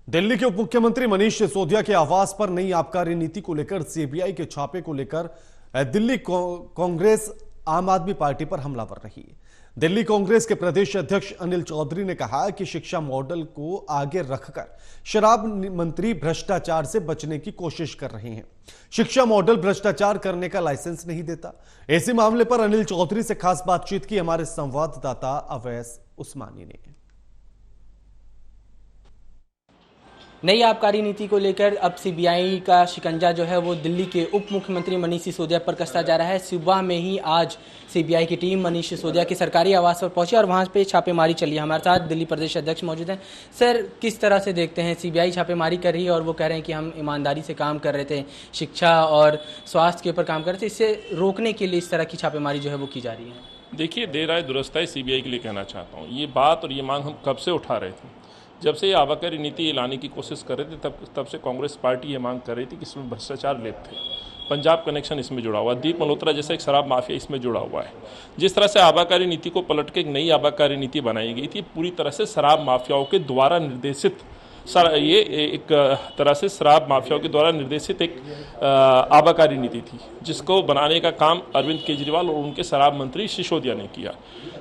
दिल्ली के उप मुख्यमंत्री मनीष सिसोदिया के आवास पर नई आबकारी नीति को लेकर सीबीआई के छापे को लेकर दिल्ली कांग्रेस आम आदमी पार्टी पर हमलावर रही। दिल्ली कांग्रेस के प्रदेश अध्यक्ष अनिल चौधरी ने कहा कि शिक्षा मॉडल को आगे रखकर शराब मंत्री भ्रष्टाचार से बचने की कोशिश कर रहे हैं। शिक्षा मॉडल भ्रष्टाचार करने का लाइसेंस नहीं देता। इसी मामले पर अनिल चौधरी से खास बातचीत की हमारे संवाददाता अवैस उस्मानी ने। नई आबकारी नीति को लेकर अब सीबीआई का शिकंजा जो है वो दिल्ली के उप मुख्यमंत्री मनीष सिसोदिया पर कसता जा रहा है। सुबह में ही आज सीबीआई की टीम मनीष सिसोदिया के सरकारी आवास पर पहुंची और वहां पे छापेमारी चली है। हमारे साथ दिल्ली प्रदेश अध्यक्ष मौजूद हैं। सर, किस तरह से देखते हैं, सीबीआई छापेमारी कर रही है और वो कह रहे हैं कि हम ईमानदारी से काम कर रहे थे, शिक्षा और स्वास्थ्य के ऊपर काम कर रहे थे, इससे रोकने के लिए इस तरह की छापेमारी जो है वो की जा रही है? देखिए, देर आए दुरुस्त है, सीबीआई के लिए कहना चाहता हूँ। ये बात और ये मांग हम कब से उठा रहे थे। जब से ये आबकारी नीति लाने की कोशिश कर रहे थे तब से कांग्रेस पार्टी ये मांग कर रही थी कि इसमें भ्रष्टाचार लिप्त है। पंजाब कनेक्शन इसमें जुड़ा हुआ है, दीप मल्होत्रा जैसा एक शराब माफिया इसमें जुड़ा हुआ है। जिस तरह से आबकारी नीति को पलट के एक नई आबकारी नीति बनाई गई थी, पूरी तरह से शराब माफियाओं के द्वारा निर्देशित ये एक तरह से शराब माफियाओं के द्वारा निर्देशित एक आबकारी नीति थी, जिसको बनाने का काम अरविंद केजरीवाल और उनके शराब मंत्री सिसोदिया ने किया।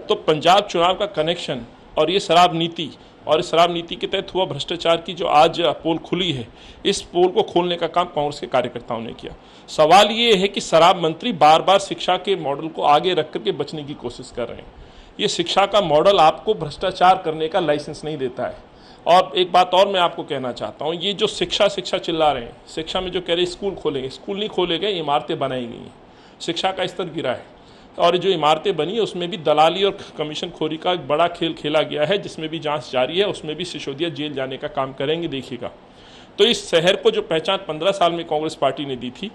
तो पंजाब चुनाव का कनेक्शन और ये शराब नीति और इस शराब नीति के तहत हुआ भ्रष्टाचार की जो आज पोल खुली है, इस पोल को खोलने का काम कांग्रेस के कार्यकर्ताओं ने किया। सवाल ये है कि शराब मंत्री बार बार शिक्षा के मॉडल को आगे रख करके बचने की कोशिश कर रहे हैं। ये शिक्षा का मॉडल आपको भ्रष्टाचार करने का लाइसेंस नहीं देता है। और एक बात और मैं आपको कहना चाहता हूँ, ये जो शिक्षा चिल्ला रहे हैं, शिक्षा में जो कह रहे हैं स्कूल खोलेंगे, स्कूल नहीं खोले गए, इमारतें बनाई गई हैं। शिक्षा का स्तर गिरा है और जो इमारतें बनी है उसमें भी दलाली और कमीशन खोरी का एक बड़ा खेल खेला गया है, जिसमें भी जांच जारी है। उसमें भी सिसोदिया जेल जाने का काम करेंगे, देखिएगा। तो इस शहर को जो पहचान 15 साल में कांग्रेस पार्टी ने दी थी,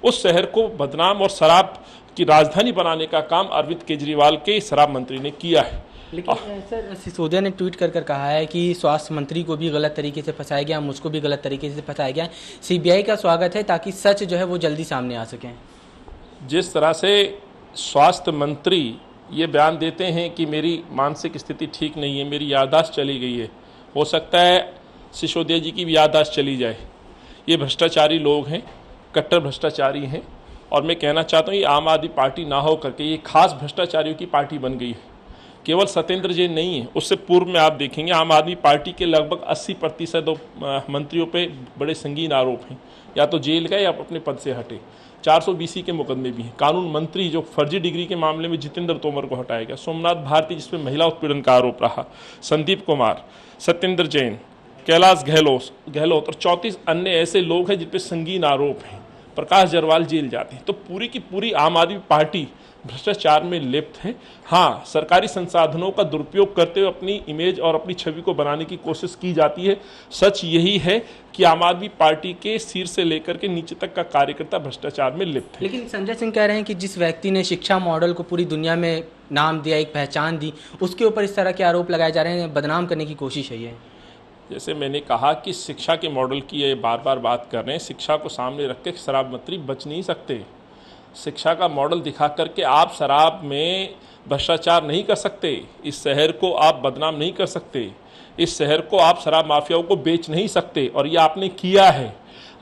उस शहर को बदनाम और शराब की राजधानी बनाने का काम अरविंद केजरीवाल के शराब मंत्री ने किया है। लेकिन सर, सिसोदिया ने ट्वीट कर कहा है कि स्वास्थ्य मंत्री को भी गलत तरीके से फंसाया गया, मुझको भी गलत तरीके से फंसाया गया। सीबीआई का स्वागत है ताकि सच जो है वो जल्दी सामने आ सके। जिस तरह से स्वास्थ्य मंत्री ये बयान देते हैं कि मेरी मानसिक स्थिति ठीक नहीं है, मेरी याददाश्त चली गई है, हो सकता है सिसोदिया जी की भी याददाश्त चली जाए। ये भ्रष्टाचारी लोग हैं, कट्टर भ्रष्टाचारी हैं। और मैं कहना चाहता हूँ, ये आम आदमी पार्टी ना हो करके ये खास भ्रष्टाचारियों की पार्टी बन गई है। केवल सत्येंद्र जैन नहीं है, उससे पूर्व में आप देखेंगे आम आदमी पार्टी के लगभग 80% मंत्रियों पे बड़े संगीन आरोप हैं, या तो जेल गए या अपने पद से हटे। 420 के मुकदमे भी हैं। कानून मंत्री जो फर्जी डिग्री के मामले में जितेंद्र तोमर को हटाया गया, सोमनाथ भारती जिसमें महिला उत्पीड़न का आरोप रहा, संदीप कुमार, सत्येंद्र जैन, कैलाश गहलोत और 34 अन्य ऐसे लोग हैं जिन पर संगीन आरोप हैं। प्रकाश जरवाल जेल जाते हैं। तो पूरी की पूरी आम आदमी पार्टी भ्रष्टाचार में लिप्त है। हाँ, सरकारी संसाधनों का दुरुपयोग करते हुए अपनी इमेज और अपनी छवि को बनाने की कोशिश की जाती है। सच यही है कि आम आदमी पार्टी के सिर से लेकर के नीचे तक का कार्यकर्ता भ्रष्टाचार में लिप्त है। लेकिन संजय सिंह कह रहे हैं कि जिस व्यक्ति ने शिक्षा मॉडल को पूरी दुनिया में नाम दिया, एक पहचान दी, उसके ऊपर इस तरह के आरोप लगाए जा रहे हैं, बदनाम करने की कोशिश है ये। जैसे मैंने कहा कि शिक्षा के मॉडल की ये बार बार बात कर रहे हैं। शिक्षा को सामने रख के शराब मंत्री बच नहीं सकते। शिक्षा का मॉडल दिखा करके आप शराब में भ्रष्टाचार नहीं कर सकते, इस शहर को आप बदनाम नहीं कर सकते, इस शहर को आप शराब माफियाओं को बेच नहीं सकते, और ये आपने किया है।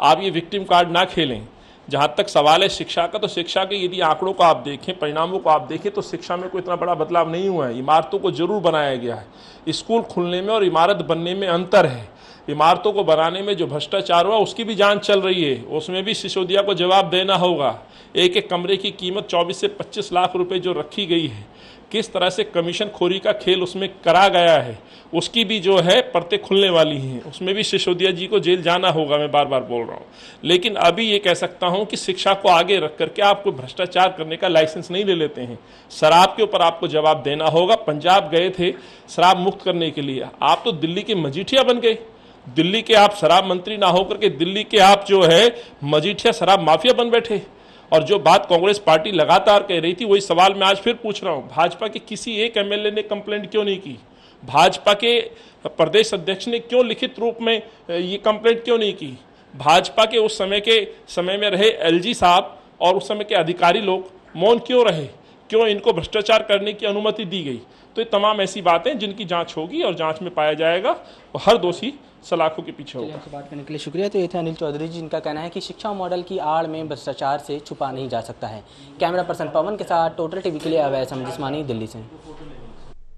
आप ये विक्टिम कार्ड ना खेलें। जहाँ तक सवाल है शिक्षा का, तो शिक्षा के यदि आंकड़ों को आप देखें, परिणामों को आप देखें, तो शिक्षा में कोई इतना बड़ा बदलाव नहीं हुआ है। इमारतों को जरूर बनाया गया है। स्कूल खुलने में और इमारत बनने में अंतर है। इमारतों को बनाने में जो भ्रष्टाचार हुआ उसकी भी जांच चल रही है, उसमें भी सिसोदिया को जवाब देना होगा। एक एक कमरे की कीमत 24 से 25 लाख रुपए जो रखी गई है, किस तरह से कमीशन खोरी का खेल उसमें करा गया है, उसकी भी जो है परतें खुलने वाली हैं। उसमें भी सिसोदिया जी को जेल जाना होगा, मैं बार बार बोल रहा हूँ। लेकिन अभी ये कह सकता हूँ कि शिक्षा को आगे रख करके आपको भ्रष्टाचार करने का लाइसेंस नहीं ले लेते हैं। शराब के ऊपर आपको जवाब देना होगा। पंजाब गए थे शराब मुक्त करने के लिए, आप तो दिल्ली के मजीठिया बन गए। दिल्ली के आप शराब मंत्री ना होकर के दिल्ली के आप जो है मजीठिया शराब माफिया बन बैठे। और जो बात कांग्रेस पार्टी लगातार कह रही थी, वही सवाल मैं आज फिर पूछ रहा हूं, भाजपा के किसी एक एमएलए ने कंप्लेंट क्यों नहीं की? भाजपा के प्रदेश अध्यक्ष ने क्यों लिखित रूप में ये कंप्लेंट क्यों नहीं की? भाजपा के उस समय में रहे एलजी साहब और उस समय के अधिकारी लोग मौन क्यों रहे? क्यों इनको भ्रष्टाचार करने की अनुमति दी गई? तो ये तमाम ऐसी बातें जिनकी जांच होगी और जांच में पाया जाएगा और हर दोषी सलाखों के पीछे होगा। आपसे बात करने के लिए शुक्रिया। तो ये थे अनिल चौधरी जी, जिनका कहना है कि शिक्षा मॉडल की आड़ में भ्रष्टाचार से छुपा नहीं जा सकता है। कैमरा पर्सन पवन के साथ टोटल टीवी के लिए अवैध जिस्मानी, दिल्ली से।